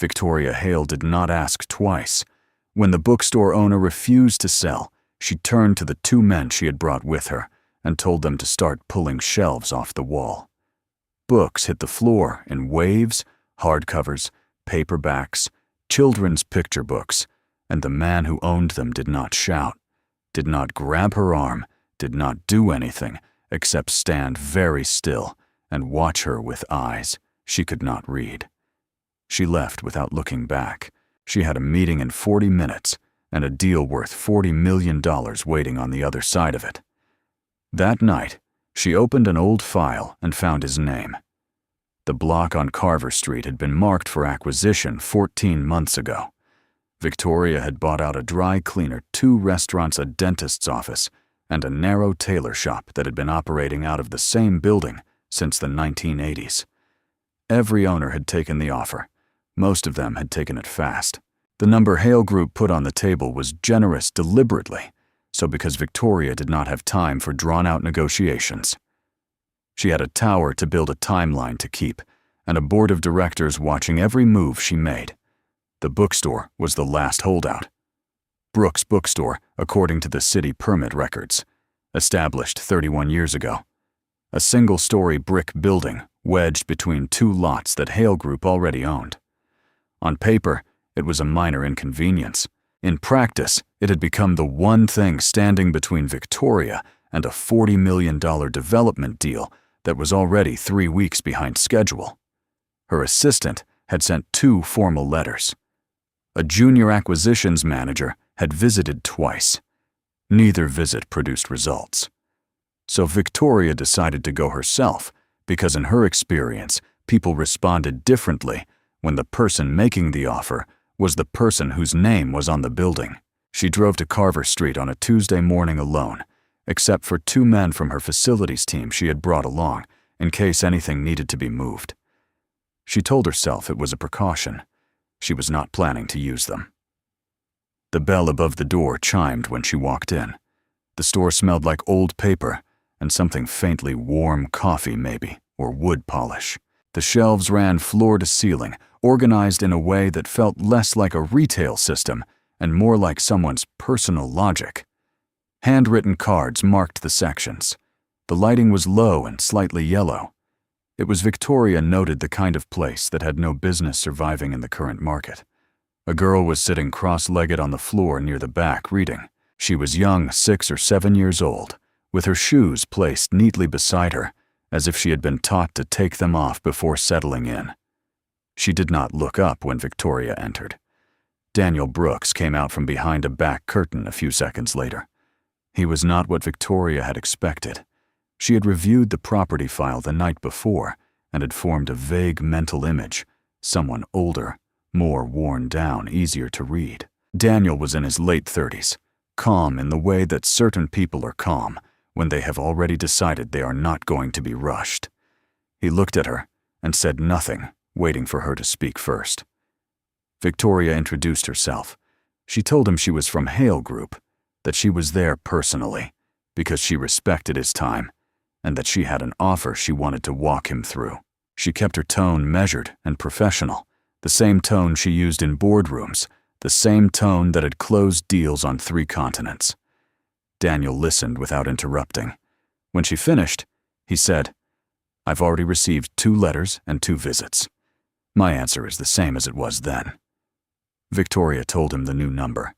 Victoria Hale did not ask twice. When the bookstore owner refused to sell, she turned to the two men she had brought with her and told them to start pulling shelves off the wall. Books hit the floor in waves, hardcovers, paperbacks, children's picture books, and the man who owned them did not shout, did not grab her arm, did not do anything except stand very still and watch her with eyes she could not read. She left without looking back. She had a meeting in 40 minutes and a deal worth $40 million waiting on the other side of it. That night, she opened an old file and found his name. The block on Carver Street had been marked for acquisition 14 months ago. Victoria had bought out a dry cleaner, 2 restaurants, a dentist's office, and a narrow tailor shop that had been operating out of the same building since the 1980s. Every owner had taken the offer. Most of them had taken it fast. The number Hale Group put on the table was generous deliberately, so because Victoria did not have time for drawn-out negotiations. She had a tower to build a timeline to keep, and a board of directors watching every move she made. The bookstore was the last holdout. Brooks Bookstore, according to the city permit records, established 31 years ago. A single-story brick building wedged between 2 lots that Hale Group already owned. On paper, it was a minor inconvenience. In practice, it had become the one thing standing between Victoria and a $40 million development deal that was already 3 weeks behind schedule. Her assistant had sent 2 formal letters. A junior acquisitions manager had visited twice. Neither visit produced results. So Victoria decided to go herself because in her experience, people responded differently when the person making the offer was the person whose name was on the building. She drove to Carver Street on a Tuesday morning alone, except for 2 men from her facilities team she had brought along in case anything needed to be moved. She told herself it was a precaution. She was not planning to use them. The bell above the door chimed when she walked in. The store smelled like old paper and something faintly warm, coffee maybe, or wood polish. The shelves ran floor to ceiling, organized in a way that felt less like a retail system and more like someone's personal logic. Handwritten cards marked the sections. The lighting was low and slightly yellow. It was, Victoria noted, the kind of place that had no business surviving in the current market. A girl was sitting cross-legged on the floor near the back reading. She was young, 6 or 7 years old, with her shoes placed neatly beside her, as if she had been taught to take them off before settling in. She did not look up when Victoria entered. Daniel Brooks came out from behind a back curtain a few seconds later. He was not what Victoria had expected. She had reviewed the property file the night before and had formed a vague mental image, someone older, more worn down, easier to read. Daniel was in his late 30s, calm in the way that certain people are calm when they have already decided they are not going to be rushed. He looked at her and said nothing, waiting for her to speak first. Victoria introduced herself. She told him she was from Hale Group, that she was there personally, because she respected his time, and that she had an offer she wanted to walk him through. She kept her tone measured and professional, the same tone she used in boardrooms, the same tone that had closed deals on 3 continents. Daniel listened without interrupting. When she finished, he said, "I've already received 2 letters and 2 visits. My answer is the same as it was then." Victoria told him the new number.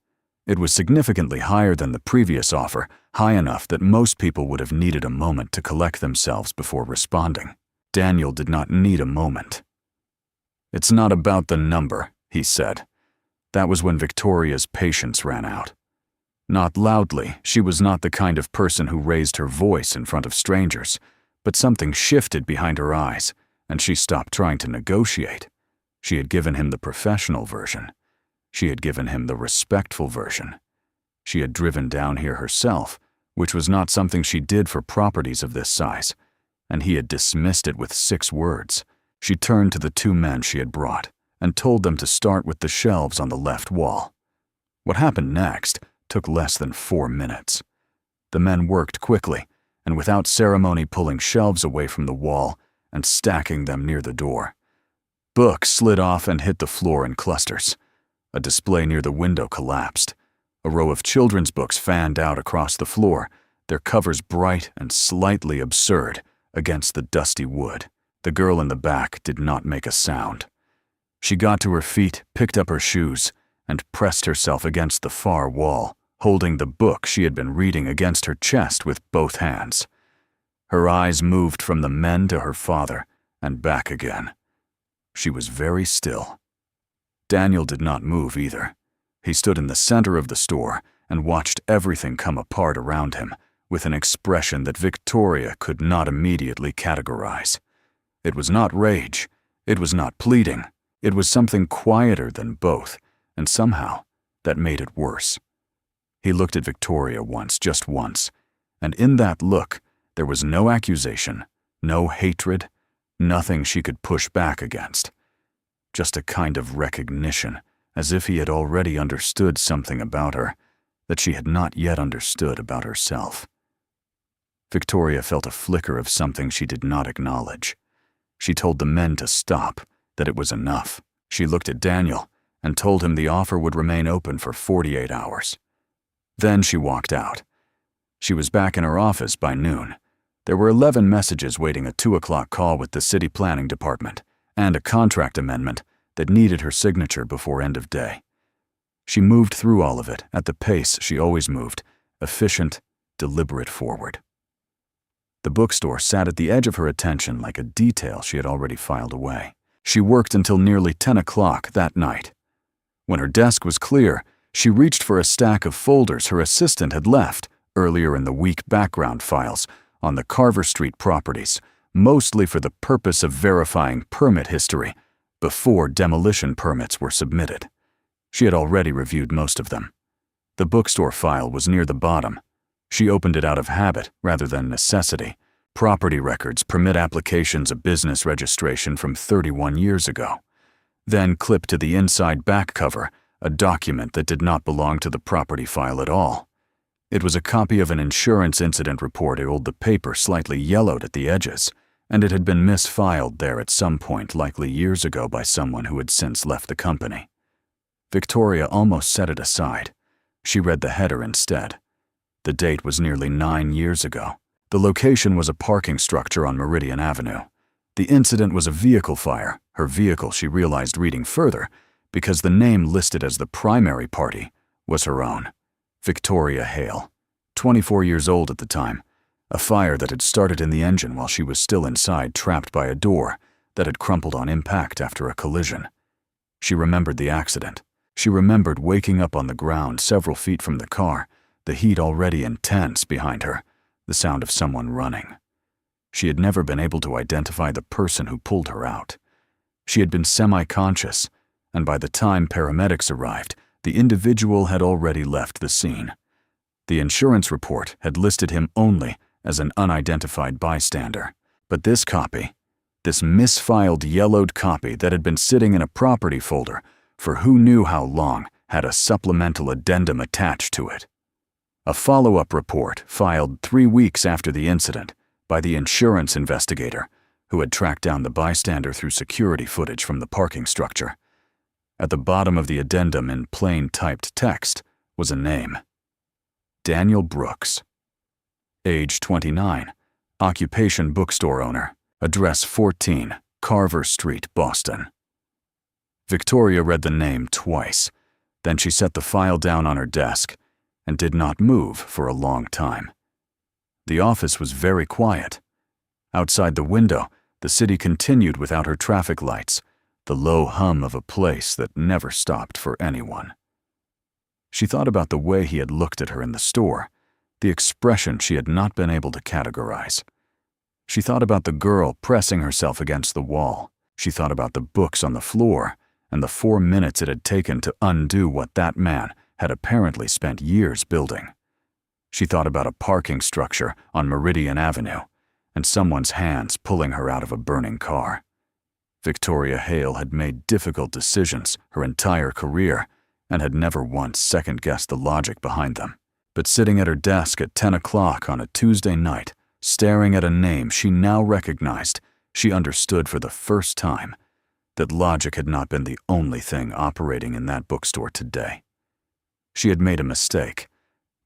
It was significantly higher than the previous offer, high enough that most people would have needed a moment to collect themselves before responding. Daniel did not need a moment. "It's not about the number," he said. That was when Victoria's patience ran out. Not loudly, she was not the kind of person who raised her voice in front of strangers, but something shifted behind her eyes, and she stopped trying to negotiate. She had given him the professional version. She had given him the respectful version. She had driven down here herself, which was not something she did for properties of this size, and he had dismissed it with 6 words. She turned to the 2 men she had brought and told them to start with the shelves on the left wall. What happened next took less than 4 minutes. The men worked quickly and without ceremony, pulling shelves away from the wall and stacking them near the door. Books slid off and hit the floor in clusters. A display near the window collapsed. A row of children's books fanned out across the floor, their covers bright and slightly absurd against the dusty wood. The girl in the back did not make a sound. She got to her feet, picked up her shoes, and pressed herself against the far wall, holding the book she had been reading against her chest with both hands. Her eyes moved from the men to her father and back again. She was very still. Daniel did not move either. He stood in the center of the store and watched everything come apart around him with an expression that Victoria could not immediately categorize. It was not rage. It was not pleading. It was something quieter than both, and somehow that made it worse. He looked at Victoria once, just once, and in that look there was no accusation, no hatred, nothing she could push back against. Just a kind of recognition, as if he had already understood something about her that she had not yet understood about herself. Victoria felt a flicker of something she did not acknowledge. She told the men to stop, that it was enough. She looked at Daniel and told him the offer would remain open for 48 hours. Then she walked out. She was back in her office by noon. There were 11 messages waiting a 2 o'clock call with the city planning department and a contract amendment that needed her signature before end of day. She moved through all of it at the pace she always moved, efficient, deliberate forward. The bookstore sat at the edge of her attention like a detail she had already filed away. She worked until nearly 10 o'clock that night. When her desk was clear, she reached for a stack of folders her assistant had left earlier in the week background files on the Carver Street properties, mostly for the purpose of verifying permit history before demolition permits were submitted. She had already reviewed most of them. The bookstore file was near the bottom. She opened it out of habit rather than necessity. Property records, permit applications, a business registration from 31 years ago. Then clipped to the inside back cover a document that did not belong to the property file at all. It was a copy of an insurance incident report. The paper slightly yellowed at the edges, and it had been misfiled there at some point, likely years ago by someone who had since left the company. Victoria almost set it aside. She read the header instead. The date was nearly 9 years ago. The location was a parking structure on Meridian Avenue. The incident was a vehicle fire. Her vehicle, she realized reading further, because the name listed as the primary party was her own. Victoria Hale, 24 years old at the time. A fire that had started in the engine while she was still inside, trapped by a door that had crumpled on impact after a collision. She remembered the accident. She remembered waking up on the ground several feet from the car, the heat already intense behind her, the sound of someone running. She had never been able to identify the person who pulled her out. She had been semi-conscious, and by the time paramedics arrived, the individual had already left the scene. The insurance report had listed him only as an unidentified bystander. But this copy, this misfiled yellowed copy that had been sitting in a property folder for who knew how long, had a supplemental addendum attached to it. A follow-up report filed 3 weeks after the incident by the insurance investigator who had tracked down the bystander through security footage from the parking structure. At the bottom of the addendum in plain typed text was a name. Daniel Brooks. Age 29. Occupation bookstore owner. Address 14, Carver Street, Boston. Victoria read the name twice. Then she set the file down on her desk and did not move for a long time. The office was very quiet. Outside the window, the city continued without her traffic lights, the low hum of a place that never stopped for anyone. She thought about the way he had looked at her in the store, the expression she had not been able to categorize. She thought about the girl pressing herself against the wall. She thought about the books on the floor and the 4 minutes it had taken to undo what that man had apparently spent years building. She thought about a parking structure on Meridian Avenue and someone's hands pulling her out of a burning car. Victoria Hale had made difficult decisions her entire career and had never once second-guessed the logic behind them. But sitting at her desk at 10 o'clock on a Tuesday night, staring at a name she now recognized, she understood for the first time that logic had not been the only thing operating in that bookstore today. She had made a mistake,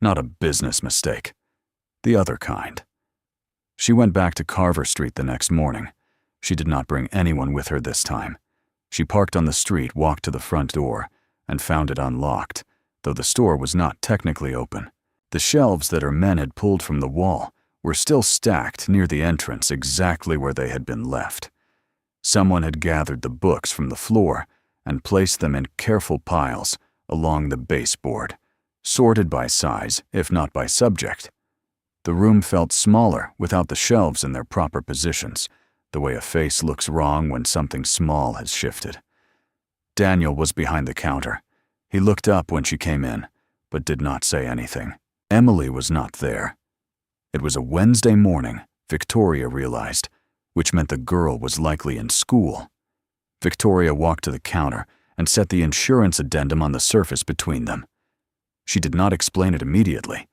not a business mistake, the other kind. She went back to Carver Street the next morning. She did not bring anyone with her this time. She parked on the street, walked to the front door, and found it unlocked, though the store was not technically open. The shelves that her men had pulled from the wall were still stacked near the entrance, exactly where they had been left. Someone had gathered the books from the floor and placed them in careful piles along the baseboard, sorted by size, if not by subject. The room felt smaller without the shelves in their proper positions, the way a face looks wrong when something small has shifted. Daniel was behind the counter. He looked up when she came in, but did not say anything. Emily was not there. It was a Wednesday morning, Victoria realized, which meant the girl was likely in school. Victoria walked to the counter and set the insurance addendum on the surface between them. She did not explain it immediately.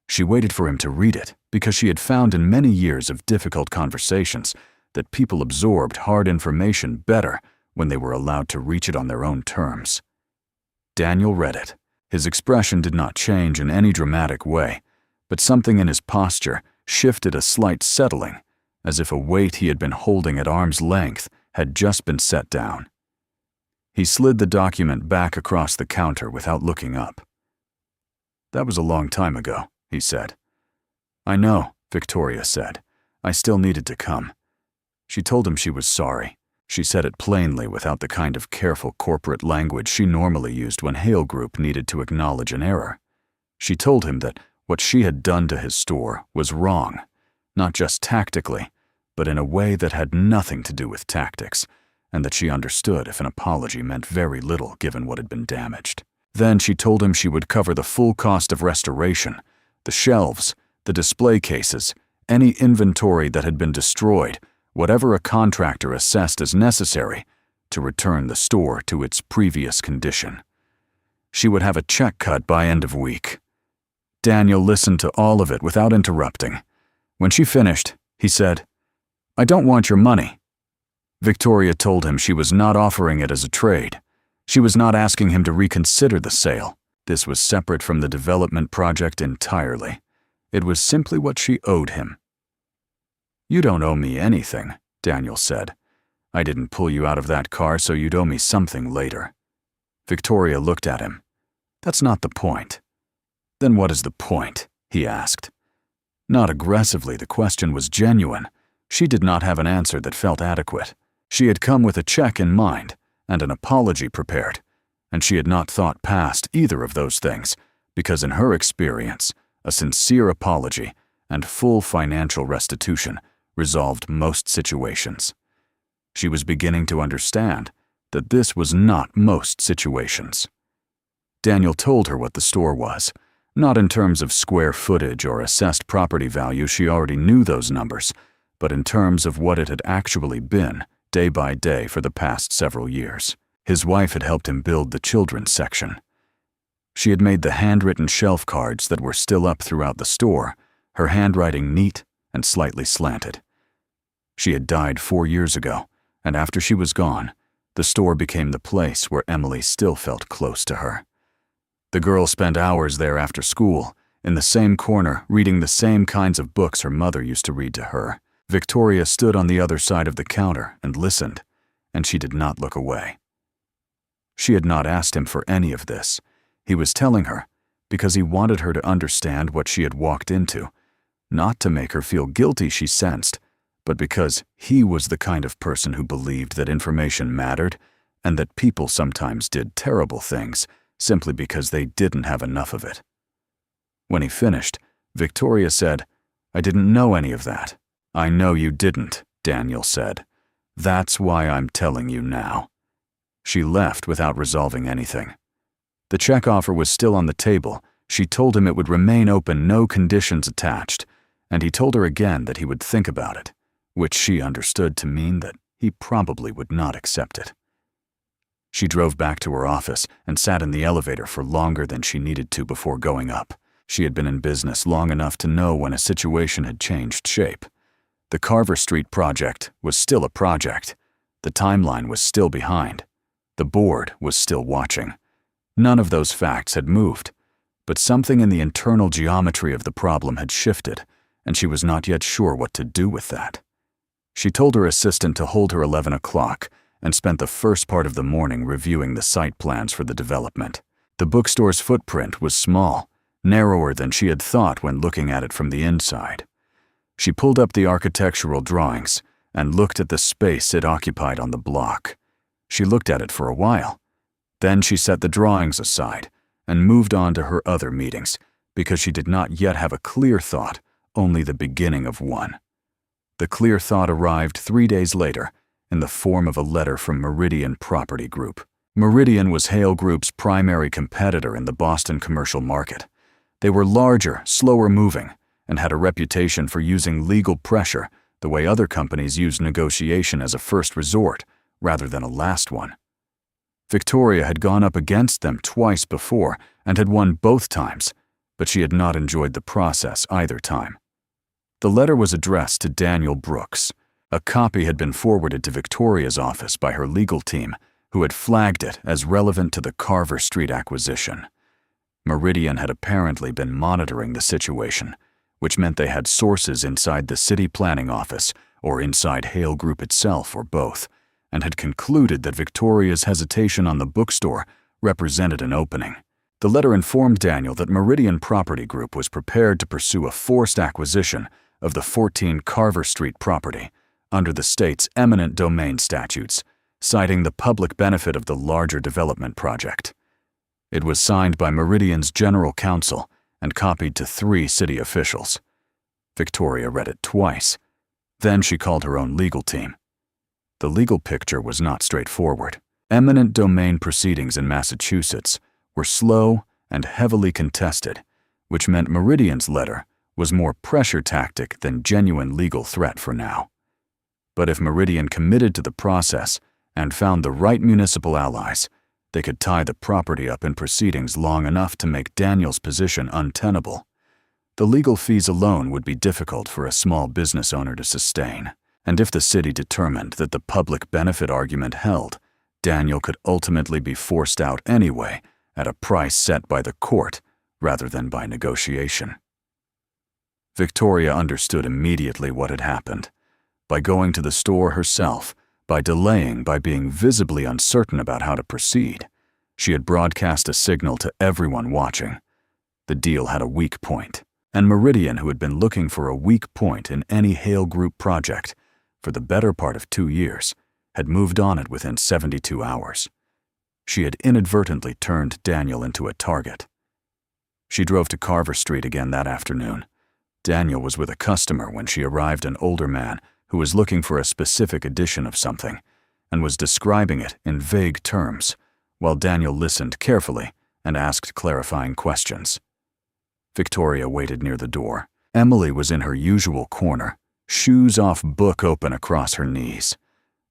She waited for him to read it because she had found in many years of difficult conversations that people absorbed hard information better when they were allowed to reach it on their own terms. Daniel read it. His expression did not change in any dramatic way, but something in his posture shifted a slight settling, as if a weight he had been holding at arm's length had just been set down. He slid the document back across the counter without looking up. "That was a long time ago," he said. "I know," Victoria said. "I still needed to come." She told him she was sorry. She said it plainly without the kind of careful corporate language she normally used when Hale Group needed to acknowledge an error. She told him that what she had done to his store was wrong, not just tactically, but in a way that had nothing to do with tactics, and that she understood if an apology meant very little given what had been damaged. Then she told him she would cover the full cost of restoration, the shelves, the display cases, any inventory that had been destroyed, whatever a contractor assessed as necessary to return the store to its previous condition. She would have a check cut by end of week. Daniel listened to all of it without interrupting. When she finished, he said, "I don't want your money." Victoria told him she was not offering it as a trade. She was not asking him to reconsider the sale. This was separate from the development project entirely. It was simply what she owed him. "You don't owe me anything," Daniel said. "I didn't pull you out of that car, so you'd owe me something later." Victoria looked at him. "That's not the point." "Then what is the point?" he asked. Not aggressively, the question was genuine. She did not have an answer that felt adequate. She had come with a check in mind and an apology prepared, and she had not thought past either of those things, because in her experience, a sincere apology and full financial restitution resolved most situations. She was beginning to understand that this was not most situations. Daniel told her what the store was, not in terms of square footage or assessed property value, she already knew those numbers, but in terms of what it had actually been, day by day for the past several years. His wife had helped him build the children's section. She had made the handwritten shelf cards that were still up throughout the store, her handwriting neat and slightly slanted. She had died 4 years ago, and after she was gone, the store became the place where Emily still felt close to her. The girl spent hours there after school, in the same corner, reading the same kinds of books her mother used to read to her. Victoria stood on the other side of the counter and listened, and she did not look away. She had not asked him for any of this. He was telling her because he wanted her to understand what she had walked into, not to make her feel guilty, she sensed, but because he was the kind of person who believed that information mattered and that people sometimes did terrible things simply because they didn't have enough of it. When he finished, Victoria said, "I didn't know any of that." "I know you didn't," Daniel said. "That's why I'm telling you now." She left without resolving anything. The check offer was still on the table. She told him it would remain open, no conditions attached, and he told her again that he would think about it, which she understood to mean that he probably would not accept it. She drove back to her office and sat in the elevator for longer than she needed to before going up. She had been in business long enough to know when a situation had changed shape. The Carver Street project was still a project. The timeline was still behind. The board was still watching. None of those facts had moved, but something in the internal geometry of the problem had shifted, and she was not yet sure what to do with that. She told her assistant to hold her 11 o'clock and spent the first part of the morning reviewing the site plans for the development. The bookstore's footprint was small, narrower than she had thought when looking at it from the inside. She pulled up the architectural drawings and looked at the space it occupied on the block. She looked at it for a while. Then she set the drawings aside and moved on to her other meetings because she did not yet have a clear thought, only the beginning of one. The clear thought arrived 3 days later in the form of a letter from Meridian Property Group. Meridian was Hale Group's primary competitor in the Boston commercial market. They were larger, slower moving, and had a reputation for using legal pressure the way other companies used negotiation as a first resort rather than a last one. Victoria had gone up against them twice before and had won both times, but she had not enjoyed the process either time. The letter was addressed to Daniel Brooks. A copy had been forwarded to Victoria's office by her legal team, who had flagged it as relevant to the Carver Street acquisition. Meridian had apparently been monitoring the situation, which meant they had sources inside the city planning office or inside Hale Group itself or both, and had concluded that Victoria's hesitation on the bookstore represented an opening. The letter informed Daniel that Meridian Property Group was prepared to pursue a forced acquisition of the 14 Carver Street property under the state's eminent domain statutes, citing the public benefit of the larger development project. It was signed by Meridian's general counsel and copied to 3 city officials. Victoria read it twice. Then she called her own legal team. The legal picture was not straightforward. Eminent domain proceedings in Massachusetts were slow and heavily contested, which meant Meridian's letter was more pressure tactic than genuine legal threat for now. But if Meridian committed to the process and found the right municipal allies, they could tie the property up in proceedings long enough to make Daniel's position untenable. The legal fees alone would be difficult for a small business owner to sustain, and if the city determined that the public benefit argument held, Daniel could ultimately be forced out anyway at a price set by the court rather than by negotiation. Victoria understood immediately what had happened. By going to the store herself, by delaying, by being visibly uncertain about how to proceed, she had broadcast a signal to everyone watching. The deal had a weak point, and Meridian, who had been looking for a weak point in any Hale Group project for the better part of 2 years, had moved on it within 72 hours. She had inadvertently turned Daniel into a target. She drove to Carver Street again that afternoon. Daniel was with a customer when she arrived, an older man who was looking for a specific edition of something and was describing it in vague terms, while Daniel listened carefully and asked clarifying questions. Victoria waited near the door. Emily was in her usual corner, shoes off, book open across her knees.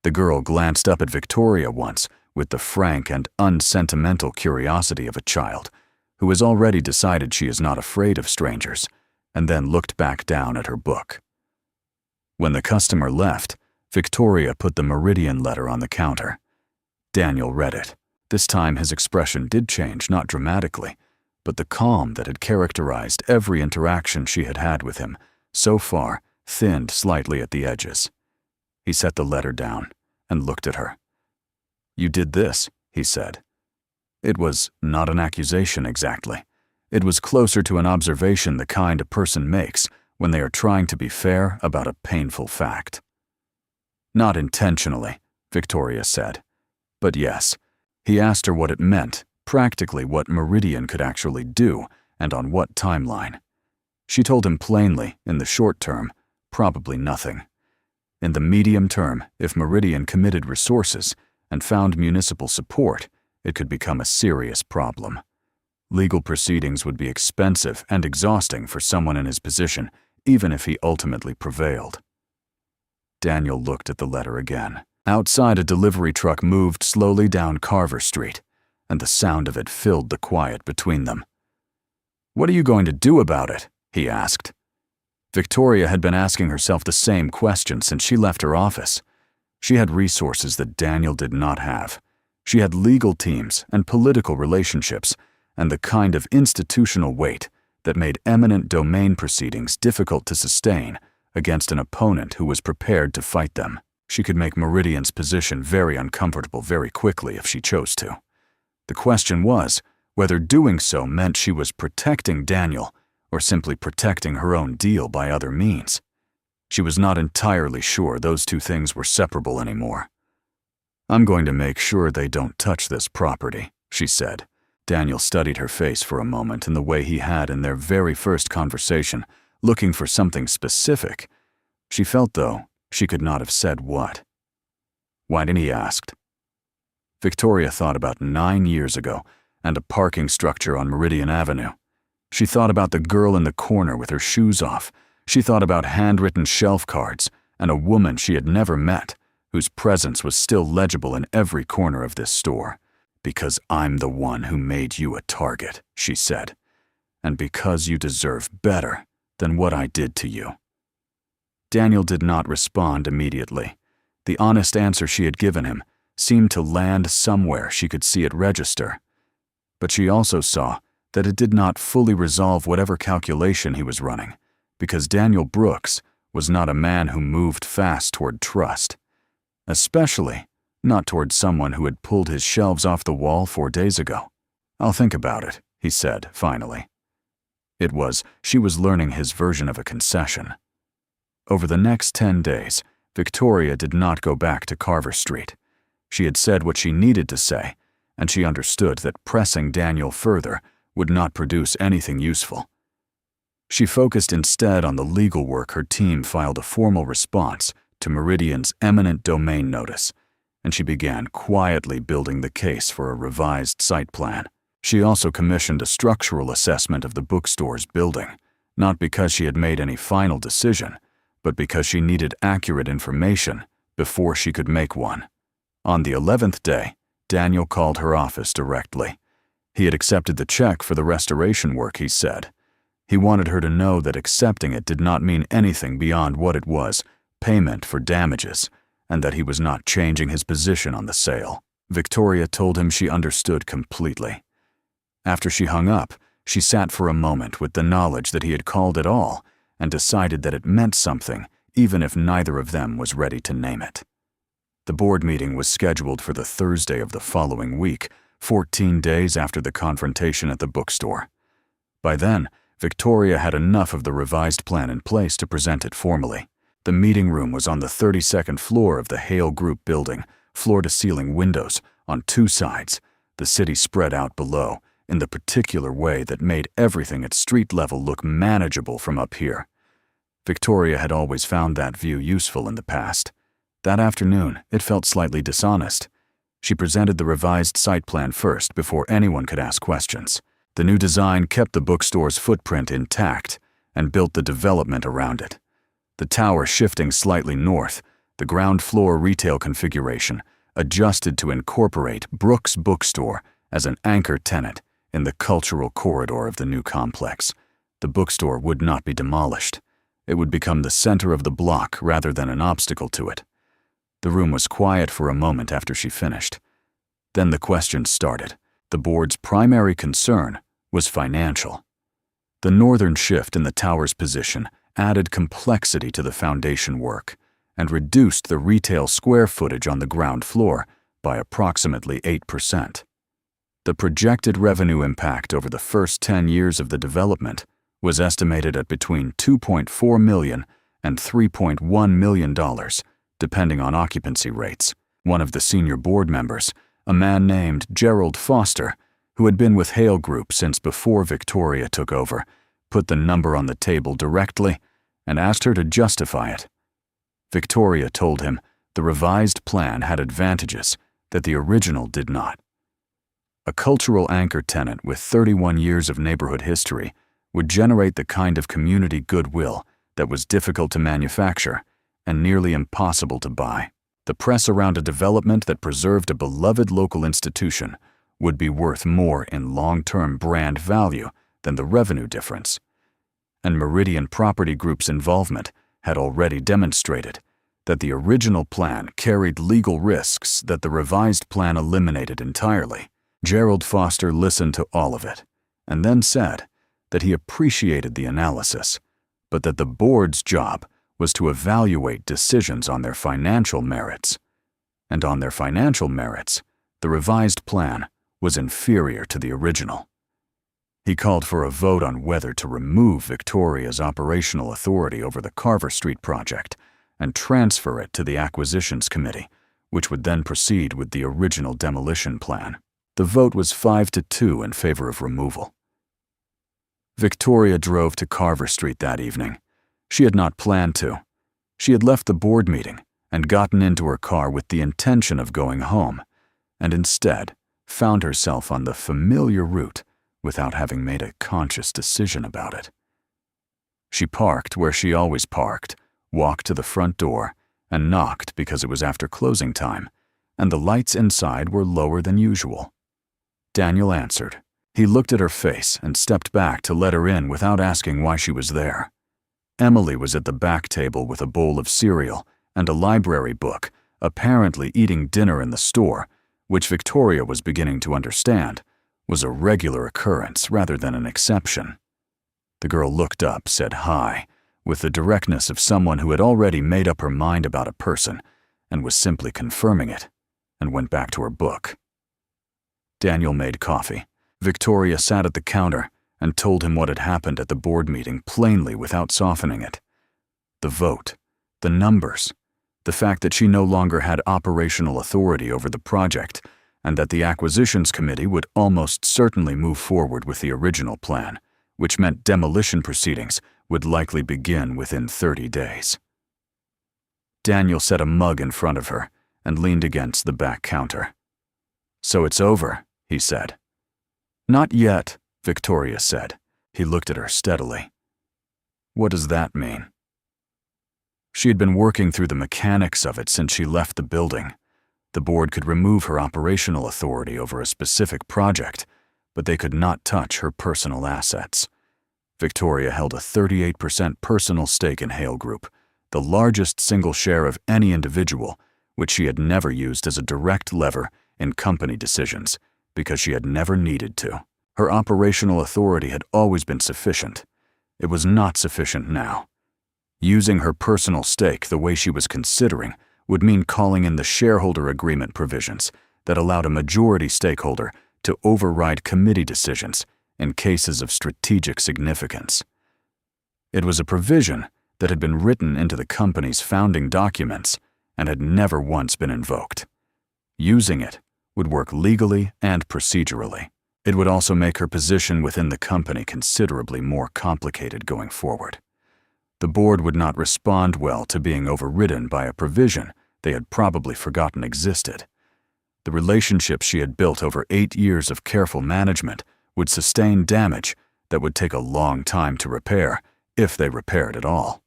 The girl glanced up at Victoria once with the frank and unsentimental curiosity of a child who has already decided she is not afraid of strangers, and then looked back down at her book. When the customer left, Victoria put the Meridian letter on the counter. Daniel read it. This time his expression did change, not dramatically, but the calm that had characterized every interaction she had had with him so far thinned slightly at the edges. He set the letter down and looked at her. "You did this," he said. It was not an accusation exactly. It was closer to an observation, the kind a person makes when they are trying to be fair about a painful fact. "Not intentionally," Victoria said. But yes, he asked her what it meant, practically what Meridian could actually do, and on what timeline. She told him plainly, in the short term, probably nothing. In the medium term, if Meridian committed resources and found municipal support, it could become a serious problem. Legal proceedings would be expensive and exhausting for someone in his position, even if he ultimately prevailed. Daniel looked at the letter again. Outside, a delivery truck moved slowly down Carver Street, and the sound of it filled the quiet between them. "What are you going to do about it?" he asked. Victoria had been asking herself the same question since she left her office. She had resources that Daniel did not have. She had legal teams and political relationships, and the kind of institutional weight that made eminent domain proceedings difficult to sustain against an opponent who was prepared to fight them. She could make Meridian's position very uncomfortable very quickly if she chose to. The question was whether doing so meant she was protecting Daniel or simply protecting her own deal by other means. She was not entirely sure those two things were separable anymore. "I'm going to make sure they don't touch this property," she said. Daniel studied her face for a moment in the way he had in their very first conversation, looking for something specific. She felt, though, she could not have said what. "Why didn't he ask?" Victoria thought about 9 years ago and a parking structure on Meridian Avenue. She thought about the girl in the corner with her shoes off. She thought about handwritten shelf cards and a woman she had never met, whose presence was still legible in every corner of this store. "Because I'm the one who made you a target," she said, "and because you deserve better than what I did to you." Daniel did not respond immediately. The honest answer she had given him seemed to land somewhere she could see it register. But she also saw that it did not fully resolve whatever calculation he was running, because Daniel Brooks was not a man who moved fast toward trust, especially not toward someone who had pulled his shelves off the wall 4 days ago. "I'll think about it," he said, finally. She was learning his version of a concession. Over the next 10 days, Victoria did not go back to Carver Street. She had said what she needed to say, and she understood that pressing Daniel further would not produce anything useful. She focused instead on the legal work. Her team filed a formal response to Meridian's eminent domain notice, and she began quietly building the case for a revised site plan. She also commissioned a structural assessment of the bookstore's building, not because she had made any final decision, but because she needed accurate information before she could make one. On the 11th day, Daniel called her office directly. He had accepted the check for the restoration work, he said. He wanted her to know that accepting it did not mean anything beyond what it was, payment for damages, and that he was not changing his position on the sale. Victoria told him she understood completely. After she hung up, she sat for a moment with the knowledge that he had called at all and decided that it meant something, even if neither of them was ready to name it. The board meeting was scheduled for the Thursday of the following week, 14 days after the confrontation at the bookstore. By then, Victoria had enough of the revised plan in place to present it formally. The meeting room was on the 32nd floor of the Hale Group building, floor-to-ceiling windows on 2 sides, the city spread out below, in the particular way that made everything at street level look manageable from up here. Victoria had always found that view useful in the past. That afternoon, it felt slightly dishonest. She presented the revised site plan first before anyone could ask questions. The new design kept the bookstore's footprint intact and built the development around it. The tower shifting slightly north, the ground floor retail configuration adjusted to incorporate Brooks Bookstore as an anchor tenant in the cultural corridor of the new complex. The bookstore would not be demolished. It would become the center of the block rather than an obstacle to it. The room was quiet for a moment after she finished. Then the questions started. The board's primary concern was financial. The northern shift in the tower's position added complexity to the foundation work and reduced the retail square footage on the ground floor by approximately 8%. The projected revenue impact over the first 10 years of the development was estimated at between $2.4 million and $3.1 million, depending on occupancy rates. One of the senior board members, a man named Gerald Foster, who had been with Hale Group since before Victoria took over, put the number on the table directly and asked her to justify it. Victoria told him the revised plan had advantages that the original did not. A cultural anchor tenant with 31 years of neighborhood history would generate the kind of community goodwill that was difficult to manufacture and nearly impossible to buy. The press around a development that preserved a beloved local institution would be worth more in long-term brand value than the revenue difference. And Meridian Property Group's involvement had already demonstrated that the original plan carried legal risks that the revised plan eliminated entirely. Gerald Foster listened to all of it, and then said that he appreciated the analysis, but that the board's job was to evaluate decisions on their financial merits. And on their financial merits, the revised plan was inferior to the original. He called for a vote on whether to remove Victoria's operational authority over the Carver Street project and transfer it to the Acquisitions Committee, which would then proceed with the original demolition plan. The vote was 5-2 in favor of removal. Victoria drove to Carver Street that evening. She had not planned to. She had left the board meeting and gotten into her car with the intention of going home, and instead found herself on the familiar route without having made a conscious decision about it. She parked where she always parked, walked to the front door, and knocked because it was after closing time, and the lights inside were lower than usual. Daniel answered. He looked at her face and stepped back to let her in without asking why she was there. Emily was at the back table with a bowl of cereal and a library book, apparently eating dinner in the store, which Victoria was beginning to understand was a regular occurrence rather than an exception. The girl looked up, said hi, with the directness of someone who had already made up her mind about a person and was simply confirming it, and went back to her book. Daniel made coffee. Victoria sat at the counter and told him what had happened at the board meeting plainly without softening it. The vote, the numbers, the fact that she no longer had operational authority over the project, and that the Acquisitions Committee would almost certainly move forward with the original plan, which meant demolition proceedings would likely begin within 30 days. Daniel set a mug in front of her and leaned against the back counter. "So it's over," he said. "Not yet," Victoria said. He looked at her steadily. "What does that mean?" She had been working through the mechanics of it since she left the building. The board could remove her operational authority over a specific project, but they could not touch her personal assets. Victoria held a 38% personal stake in Hale Group, the largest single share of any individual, which she had never used as a direct lever in company decisions because she had never needed to. Her operational authority had always been sufficient. It was not sufficient now. Using her personal stake the way she was considering would mean calling in the shareholder agreement provisions that allowed a majority stakeholder to override committee decisions in cases of strategic significance. It was a provision that had been written into the company's founding documents and had never once been invoked. Using it would work legally and procedurally. It would also make her position within the company considerably more complicated going forward. The board would not respond well to being overridden by a provision they had probably forgotten existed. The relationship she had built over 8 years of careful management would sustain damage that would take a long time to repair, if they repaired at all.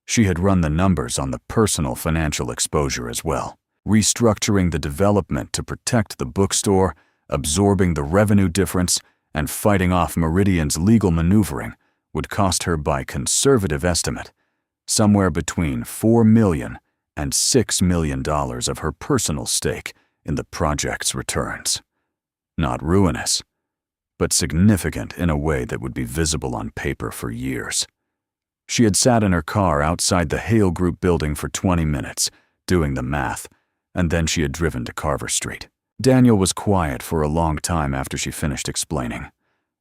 She had run the numbers on the personal financial exposure as well, restructuring the development to protect the bookstore, absorbing the revenue difference, and fighting off Meridian's legal maneuvering would cost her, by conservative estimate, somewhere between $4 million and $6 million of her personal stake in the project's returns. Not ruinous, but significant in a way that would be visible on paper for years. She had sat in her car outside the Hale Group building for 20 minutes, doing the math, and then she had driven to Carver Street. Daniel was quiet for a long time after she finished explaining.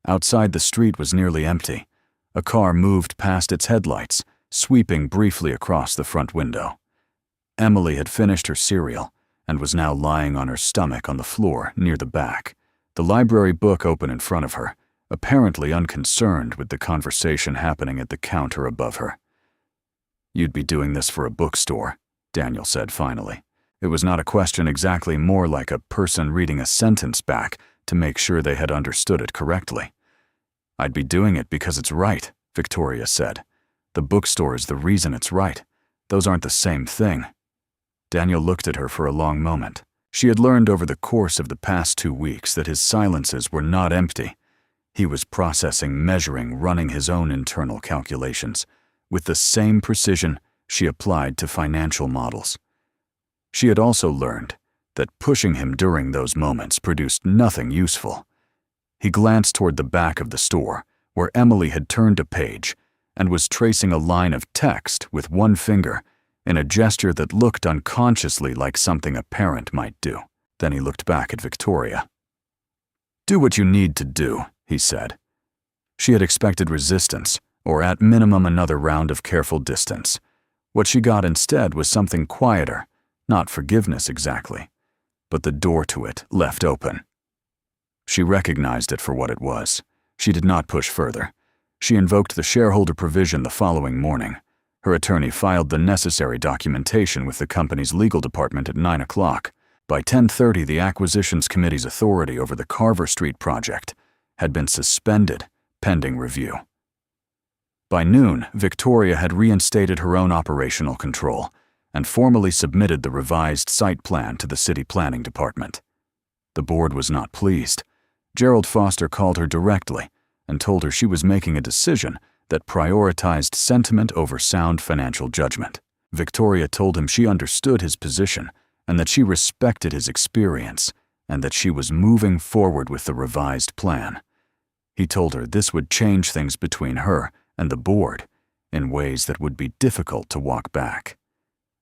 Outside, the street was nearly empty. A car moved past its headlights, sweeping briefly across the front window. Emily had finished her cereal and was now lying on her stomach on the floor near the back, the library book open in front of her, apparently unconcerned with the conversation happening at the counter above her. "You'd be doing this for a bookstore," Daniel said finally. It was not a question exactly, more like a person reading a sentence back to make sure they had understood it correctly. "I'd be doing it because it's right," Victoria said. "The bookstore is the reason it's right. Those aren't the same thing." Daniel looked at her for a long moment. She had learned over the course of the past 2 weeks that his silences were not empty. He was processing, measuring, running his own internal calculations, with the same precision she applied to financial models. She had also learned that pushing him during those moments produced nothing useful. He glanced toward the back of the store, where Emily had turned a page and was tracing a line of text with one finger in a gesture that looked unconsciously like something a parent might do. Then he looked back at Victoria. "Do what you need to do," he said. She had expected resistance, or at minimum another round of careful distance. What she got instead was something quieter, not forgiveness exactly, but the door to it left open. She recognized it for what it was. She did not push further. She invoked the shareholder provision the following morning. Her attorney filed the necessary documentation with the company's legal department at 9 o'clock. By 10:30, the Acquisitions Committee's authority over the Carver Street project had been suspended, pending review. By noon, Victoria had reinstated her own operational control and formally submitted the revised site plan to the city planning department. The board was not pleased. Gerald Foster called her directly and told her she was making a decision that prioritized sentiment over sound financial judgment. Victoria told him she understood his position and that she respected his experience and that she was moving forward with the revised plan. He told her this would change things between her and the board in ways that would be difficult to walk back.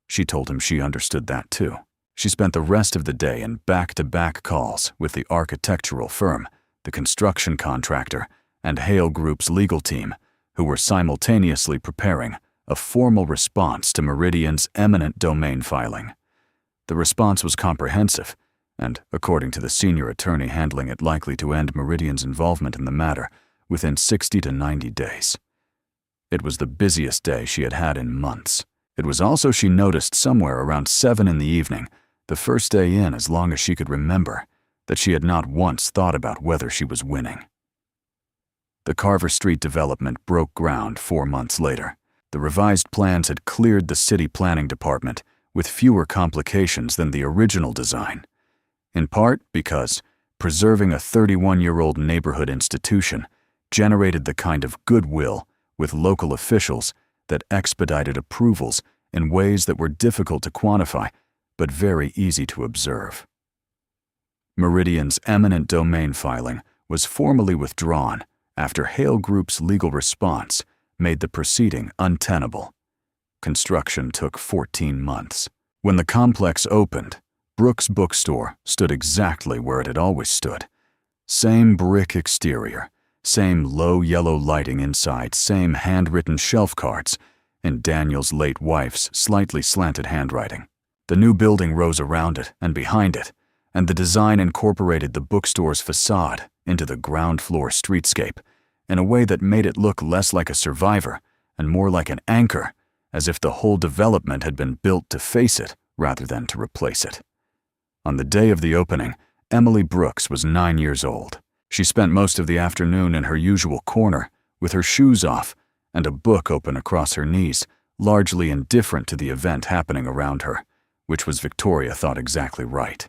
She told him she understood that too. She spent the rest of the day in back-to-back calls with the architectural firm, the construction contractor, and Hale Group's legal team, who were simultaneously preparing a formal response to Meridian's eminent domain filing. The response was comprehensive, and, according to the senior attorney handling it, likely to end Meridian's involvement in the matter within 60 to 90 days. It was the busiest day she had had in months. It was also, she noticed, somewhere around 7 in the evening, the first day in as long as she could remember, that she had not once thought about whether she was winning. The Carver Street development broke ground 4 months later. The revised plans had cleared the city planning department with fewer complications than the original design, in part because preserving a 31-year-old neighborhood institution generated the kind of goodwill with local officials that expedited approvals in ways that were difficult to quantify but very easy to observe. Meridian's eminent domain filing was formally withdrawn after Hale Group's legal response made the proceeding untenable. Construction took 14 months. When the complex opened, Brooks Bookstore stood exactly where it had always stood. Same brick exterior, same low yellow lighting inside, same handwritten shelf cards in Daniel's late wife's slightly slanted handwriting. The new building rose around it and behind it, and the design incorporated the bookstore's facade into the ground floor streetscape in a way that made it look less like a survivor and more like an anchor, as if the whole development had been built to face it rather than to replace it. On the day of the opening, Emily Brooks was 9 years old. She spent most of the afternoon in her usual corner, with her shoes off and a book open across her knees, largely indifferent to the event happening around her, which was, Victoria thought, exactly right.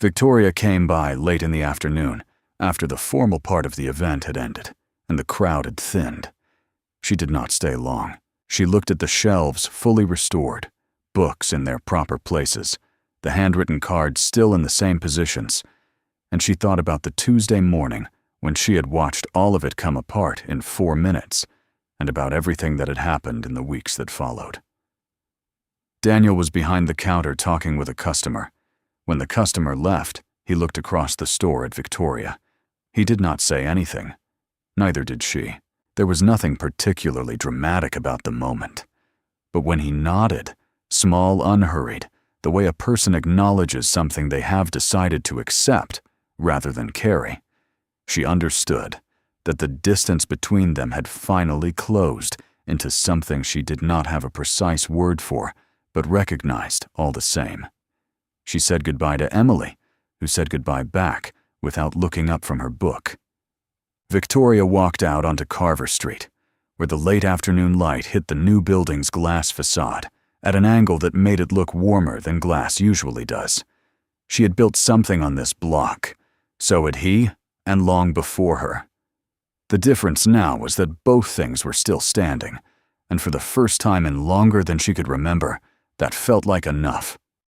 Victoria came by late in the afternoon, after the formal part of the event had ended and the crowd had thinned. She did not stay long. She looked at the shelves fully restored, books in their proper places, the handwritten cards still in the same positions, and she thought about the Tuesday morning when she had watched all of it come apart in 4 minutes, and about everything that had happened in the weeks that followed. Daniel was behind the counter talking with a customer. When the customer left, he looked across the store at Victoria. He did not say anything. Neither did she. There was nothing particularly dramatic about the moment. But when he nodded, small, unhurried, the way a person acknowledges something they have decided to accept rather than carry, she understood that the distance between them had finally closed into something she did not have a precise word for, but recognized all the same. She said goodbye to Emily, who said goodbye back without looking up from her book. Victoria walked out onto Carver Street, where the late afternoon light hit the new building's glass facade at an angle that made it look warmer than glass usually does. She had built something on this block. So had he, and long before her. The difference now was that both things were still standing, and for the first time in longer than she could remember, that felt like enough.